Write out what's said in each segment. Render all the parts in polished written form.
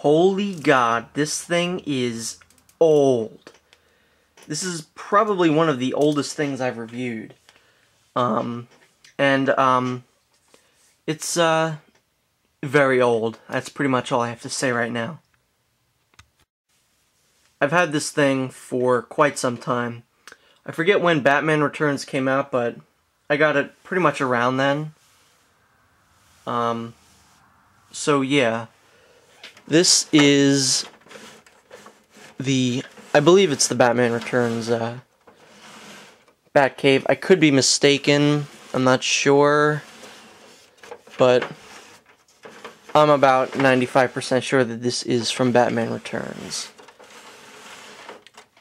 Holy God, this thing is old. This is probably one of the oldest things I've reviewed. It's very old. That's pretty much all I have to say right now. I've had this thing for quite some time. I forget when Batman Returns came out, but I got it pretty much around then. So yeah. This is I believe it's the Batman Returns, Batcave. I could be mistaken. I'm not sure. But I'm about 95% sure that this is from Batman Returns.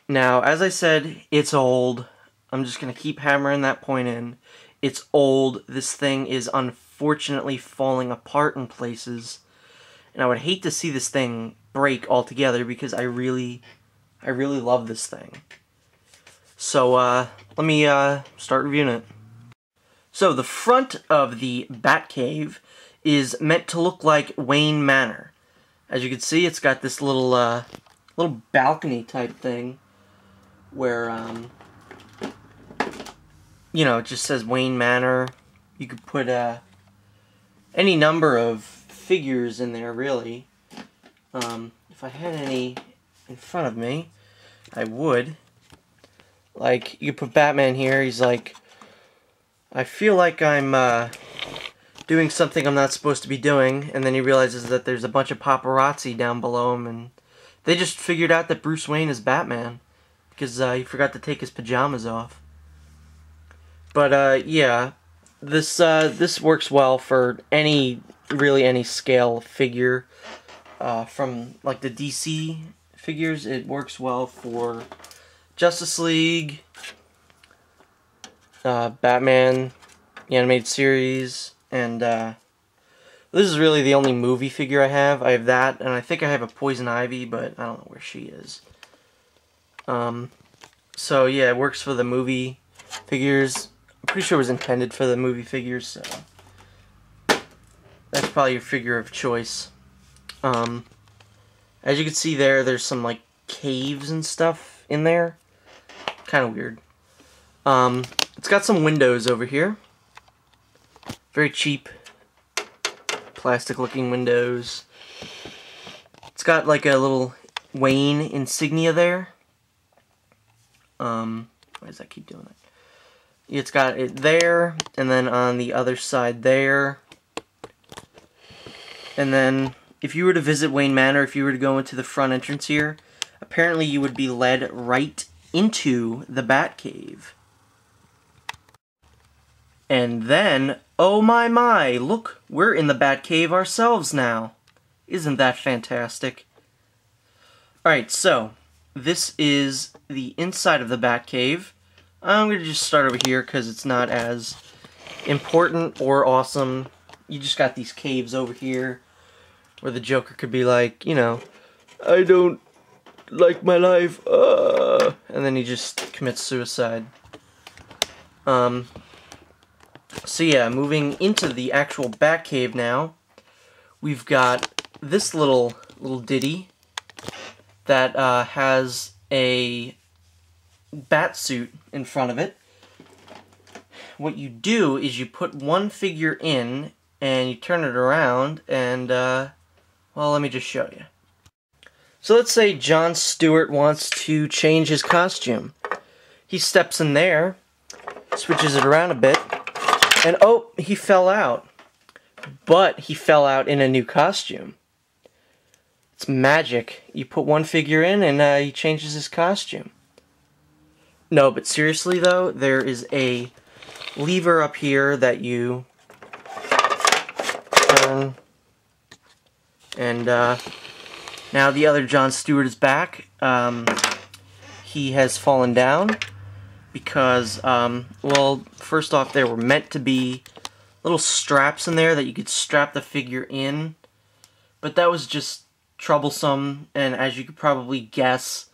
Now, as I said, it's old. I'm just going to keep hammering that point in. It's old. This thing is unfortunately falling apart in places. And I would hate to see this thing break altogether because I really love this thing. So, let me start reviewing it. So, the front of the Batcave is meant to look like Wayne Manor. As you can see, it's got this little balcony type thing where, you know, it just says Wayne Manor. You could put any number of figures in there, really. If I had any in front of me, I would. Like, you could put Batman here. He's like, I feel like I'm doing something I'm not supposed to be doing, and then he realizes that there's a bunch of paparazzi down below him, and they just figured out that Bruce Wayne is Batman because he forgot to take his pajamas off. But yeah, this works well for any scale figure. From like the DC figures, it works well for Justice League, Batman, the animated series, and this is really the only movie figure I have. I have that, and I think I have a Poison Ivy, but I don't know where she is. So yeah, it works for the movie figures. I'm pretty sure it was intended for the movie figures, so that's probably your figure of choice. As you can see there's some like caves and stuff in there. Kind of weird. It's got some windows over here. Very cheap plastic looking windows. It's got like a little Wayne insignia there. Why does that keep doing that? It's got it there, and then on the other side there. And then if you were to visit Wayne Manor, if you were to go into the front entrance here, apparently you would be led right into the Batcave. And then, oh my, look, we're in the Batcave ourselves now. Isn't that fantastic? Alright, so, this is the inside of the Batcave. I'm going to just start over here because it's not as important or awesome. You just got these caves over here where the Joker could be like, you know, I don't like my life, and then he just commits suicide. So yeah, moving into the actual Batcave now, we've got this little ditty that has a bat suit in front of it. What you do is you put one figure in and you turn it around and well, let me just show you. So let's say Jon Stewart wants to change his costume. He steps in there, switches it around a bit, and oh, he fell out. But he fell out in a new costume. It's magic. You put one figure in and he changes his costume. No, but seriously though, there is a lever up here that you turn, and now the other Jon Stewart is back. He has fallen down because, well, first off, there were meant to be little straps in there that you could strap the figure in, but that was just troublesome, and as you could probably guess,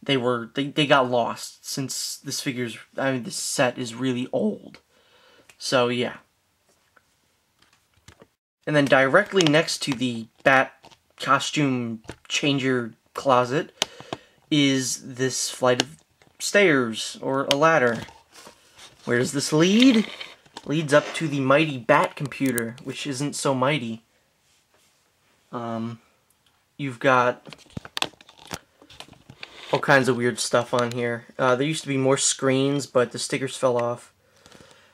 they got lost since this set is really old. So yeah. And then directly next to the bat costume changer closet is this flight of stairs, or a ladder. Where does this lead? Leads up to the mighty Bat computer, which isn't so mighty. You've got all kinds of weird stuff on here. There used to be more screens, but the stickers fell off.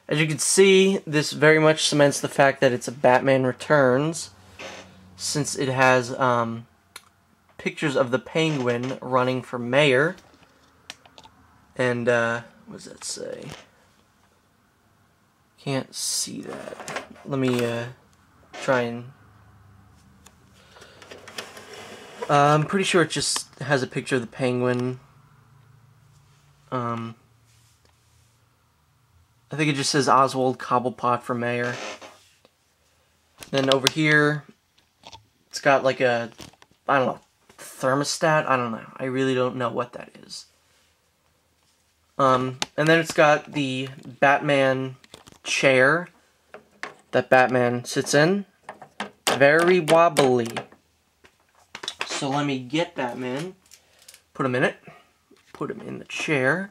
As you can see, this very much cements the fact that it's a Batman Returns, since it has pictures of the Penguin running for mayor. And, what does that say? Can't see that. Let me try and... I'm pretty sure it just has a picture of the Penguin. I think it just says Oswald Cobblepot for mayor. Then over here, it's got like a, I don't know, thermostat? I don't know. I really don't know what that is. And then it's got the Batman chair that Batman sits in. Very wobbly. So let me get Batman, put him in it, put him in the chair.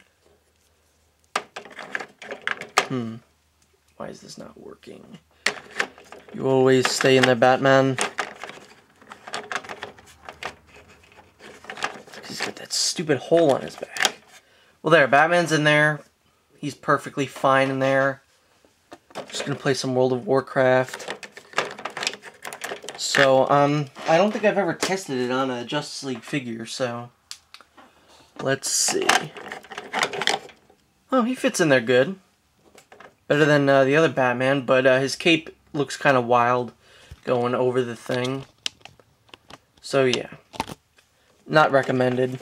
Why is this not working? You always stay in there, Batman. He's got that stupid hole on his back. Well, there, Batman's in there. He's perfectly fine in there. Just gonna play some World of Warcraft. So, I don't think I've ever tested it on a Justice League figure, so let's see. Oh, he fits in there good. Better than the other Batman, but his cape looks kind of wild going over the thing. So, yeah. Not recommended.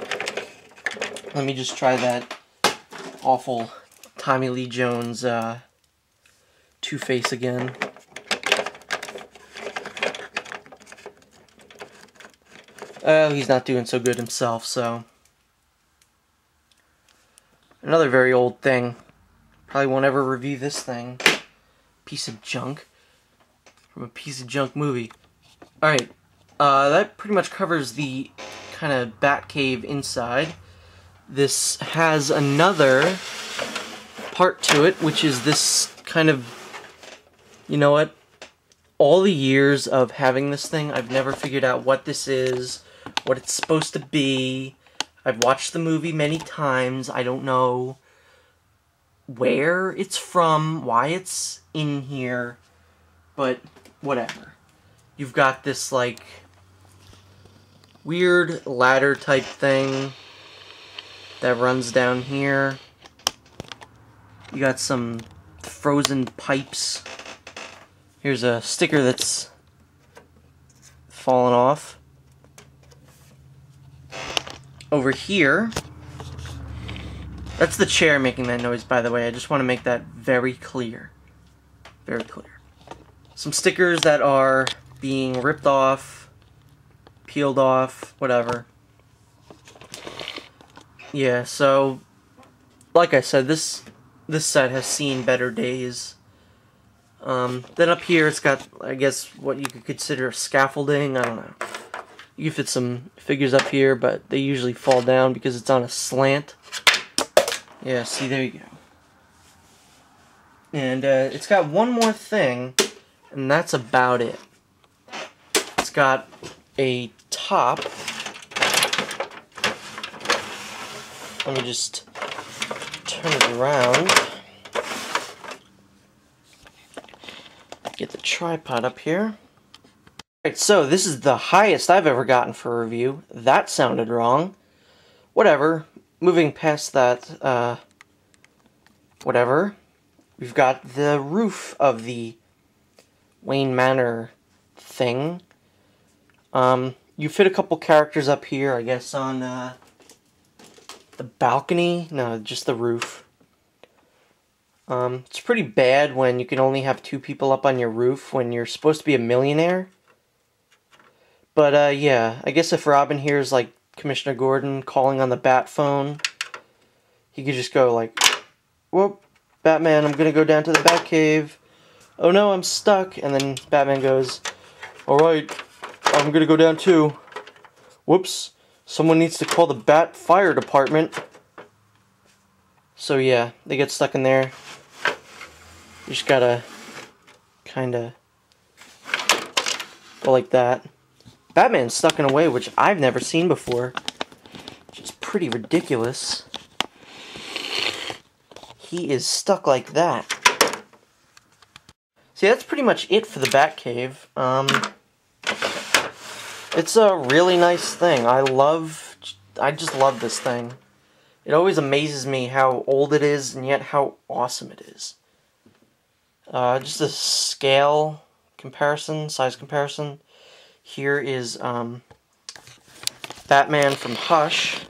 Let me just try that awful Tommy Lee Jones Two-Face again. Oh, he's not doing so good himself, so... Another very old thing. Probably won't ever review this thing. Piece of junk. From a piece of junk movie. Alright, that pretty much covers the kind of Batcave inside. This has another part to it, which is this kind of... You know what? All the years of having this thing, I've never figured out what this is, what it's supposed to be. I've watched the movie many times. I don't know where it's from, why it's in here, but whatever. You've got this, like, weird ladder type thing that runs down here. You got some frozen pipes. Here's a sticker that's fallen off. Over here, that's the chair making that noise, by the way. I just want to make that very clear. Very clear. Some stickers that are being ripped off, peeled off, whatever. Yeah, so, like I said, this set has seen better days. Then up here, it's got, I guess, what you could consider scaffolding. I don't know. You can fit some figures up here, but they usually fall down because it's on a slant. Yeah, see, there you go. And it's got one more thing, and that's about it. It's got a top. Let me just turn it around. Get the tripod up here. Alright, so this is the highest I've ever gotten for a review. That sounded wrong. Whatever. Moving past that, whatever. We've got the roof of the Wayne Manor thing. You fit a couple characters up here, I guess, on the balcony. No, just the roof. It's pretty bad when you can only have 2 people up on your roof when you're supposed to be a millionaire. But, yeah, I guess if Robin hears, like, Commissioner Gordon calling on the bat phone, he could just go, like, whoop, Batman, I'm gonna go down to the Batcave. Oh no, I'm stuck. And then Batman goes, alright, I'm gonna go down too. Whoops. Someone needs to call the Bat Fire Department. So yeah, they get stuck in there. You just gotta kinda go like that. Batman's stuck in a way which I've never seen before. Which is pretty ridiculous. He is stuck like that. See, that's pretty much it for the Batcave. It's a really nice thing. I just love this thing. It always amazes me how old it is, and yet how awesome it is. Just a scale comparison, size comparison. Here is Batman from Hush,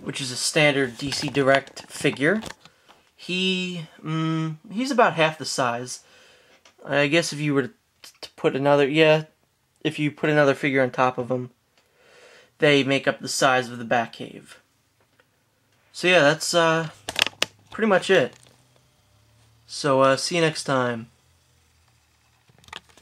which is a standard DC Direct figure. He's about half the size. I guess if you were to put another, if you put another figure on top of him, they make up the size of the Batcave. So yeah, that's pretty much it. So see you next time.